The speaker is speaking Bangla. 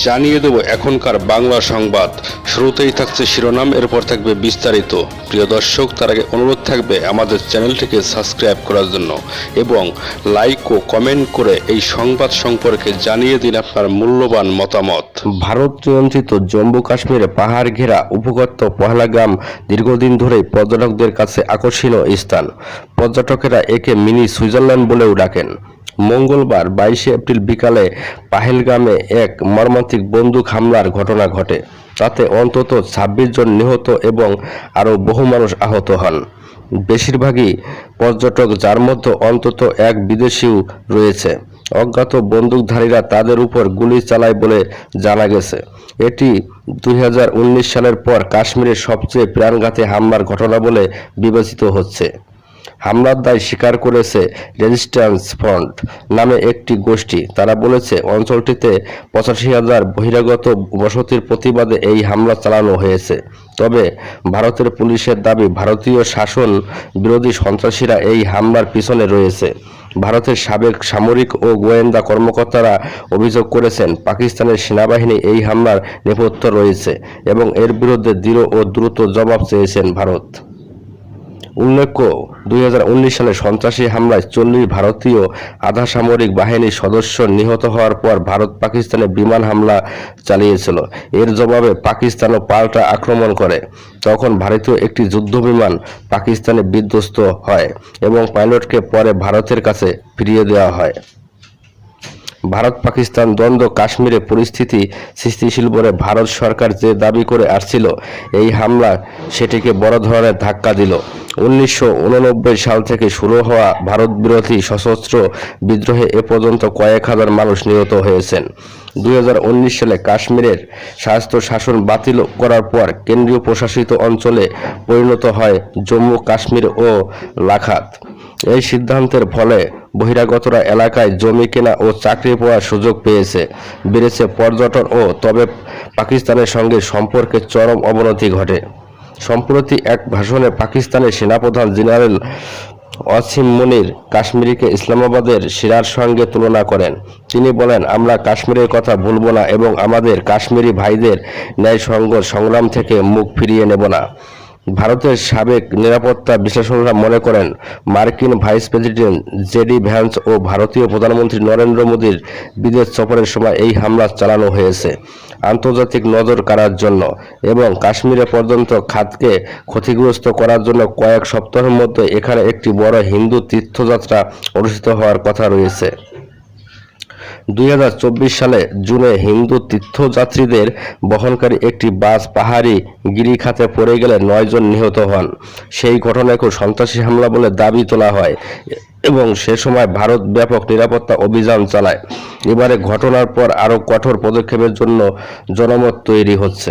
জানিয়ে দেব এখনকার বাংলা সংবাদ। শুরুতেই থাকছে শিরোনাম, এরপর থাকবে বিস্তারিত। প্রিয় দর্শক, তার আগে অনুরোধ থাকবে আমাদের চ্যানেলটিকে সাবস্ক্রাইব করার জন্য এবং লাইক ও কমেন্ট করে এই সংবাদ সম্পর্কে জানিয়ে দিন আপনার মূল্যবান মতামত। ভারত নিয়ন্ত্রিত জম্মু কাশ্মীরে পাহাড় ঘেরা উপত্যকা পহেলগাম দীর্ঘদিন ধরেই পর্যটকদের কাছে আকর্ষণীয় স্থান। পর্যটকেরা একে মিনি সুইজারল্যান্ড বলেও ডাকেন। মঙ্গলবার 22 এপ্রিল বিকালে পাহেলগামে এক মর্মান্তিক বন্দুক হামলার ঘটনা ঘটে। তাতে অন্তত 26 জন নিহত এবং আরও বহু মানুষ আহত হন। বেশিরভাগই পর্যটক, যার মধ্যে অন্তত এক বিদেশিও রয়েছে। অজ্ঞাত বন্দুকধারীরা তাদের উপর গুলি চালায় বলে জানা গেছে। এটি 2019 সালের পর কাশ্মীরের সবচেয়ে প্রাণঘাতী হামলার ঘটনা বলে বিবেচিত হচ্ছে। হামলার দায় স্বীকার করেছে রেজিস্ট্যান্স ফ্রন্ট নামে একটি গোষ্ঠী। তারা বলেছে অঞ্চলটিতে 85,000 বহিরাগত বসতির প্রতিবাদে এই হামলা চালানো হয়েছে। তবে ভারতের পুলিশের দাবি, ভারতীয় শাসন বিরোধী সন্ত্রাসীরা এই হামলার পিছনে রয়েছে। ভারতের সাবেক সামরিক ও গোয়েন্দা কর্মকর্তারা অভিযোগ করেছেন, পাকিস্তানের সেনাবাহিনী এই হামলার নেপথ্যে রয়েছে এবং এর বিরুদ্ধে দৃঢ় ও দ্রুত জবাব চেয়েছেন ভারত। উল্লেখ্য, 2019 সালে সন্ত্রাসী হামলায় 40 ভারতীয় আধা সামরিক বাহিনীর সদস্য নিহত হওয়ার পর ভারত পাকিস্তানে বিমান হামলা চালিয়েছিল। এর জবাবে পাকিস্তানও পাল্টা আক্রমণ করে। তখন ভারতীয় একটি যুদ্ধবিমান পাকিস্তানে বিধ্বস্ত হয় এবং পাইলটকে পরে ভারতের কাছে ফিরিয়ে দেওয়া হয়। ভারত পাকিস্তান দ্বন্দ্ব কাশ্মীরে পরিস্থিতি স্থিতিশীল বলে ভারত সরকার যে দাবি করে আসছিল, এই হামলা সেটিকে বড় ধরনের ধাক্কা দিল। 1989 সাল থেকে শুরু হওয়া ভারত বিরোধী সশস্ত্র বিদ্রোহে এ পর্যন্ত কয়েক হাজার মানুষ নিহত হয়েছেন। 2019 সালে কাশ্মীরের স্বাস্থ্য শাসন বাতিল করার পর কেন্দ্রীয় প্রশাসিত অঞ্চলে পরিণত হয় জম্মু কাশ্মীর ও লাদাখ। এই সিদ্ধান্তের ফলে বহিরাগতরা এলাকায় জমি কেনা ও চাকরি পাওয়ার সুযোগ পেয়েছে, বেড়েছে পর্যটন ও তবে পাকিস্তানের সঙ্গে সম্পর্কের চরম অবনতি ঘটে। সম্প্রতি এক ভাষণে পাকিস্তানের সেনাপ্রধান জেনারেল ওয়াসিম মুনির কাশ্মীরকে ইসলামাবাদের সিরার সঙ্গে তুলনা করেন। তিনি বলেন, আমরা কাশ্মীরের কথা ভুলব না এবং আমাদের কাশ্মীরি ভাইদের ন্যায়সঙ্গত সংগ্রাম থেকে মুখ ফিরিয়ে নেব না। ভারতের সাবেক নিরাপত্তা বিশ্লেষকরা মনে করেন, মার্কিন ভাইস প্রেসিডেন্ট জেডি ভ্যান্স ও ভারতীয় প্রধানমন্ত্রী নরেন্দ্র মোদীর বিদেশ সফরের সময় এই হামলা চালানো হয়েছে আন্তর্জাতিক নজর কাড়ার জন্য এবং কাশ্মীরে পর্যন্ত খাতকে ক্ষতিগ্রস্ত করার জন্য। কয়েক সপ্তাহের মধ্যে এখানে একটি বড় হিন্দু তীর্থযাত্রা অনুষ্ঠিত হওয়ার কথা রয়েছে। 2024 সালে জুনে হিন্দু তীর্থযাত্রীদের বহনকারী একটি বাস পাহাড়ি গিরিখাতে পড়ে গেলে 9 জন নিহত হন। সেই ঘটনাকে সন্ত্রাসী হামলা বলে দাবি তোলা হয় এবং সে সময় ভারত ব্যাপক নিরাপত্তা অভিযান চালায়। এবারে ঘটনার পর আরও কঠোর পদক্ষেপের জন্য জনমত তৈরি হচ্ছে।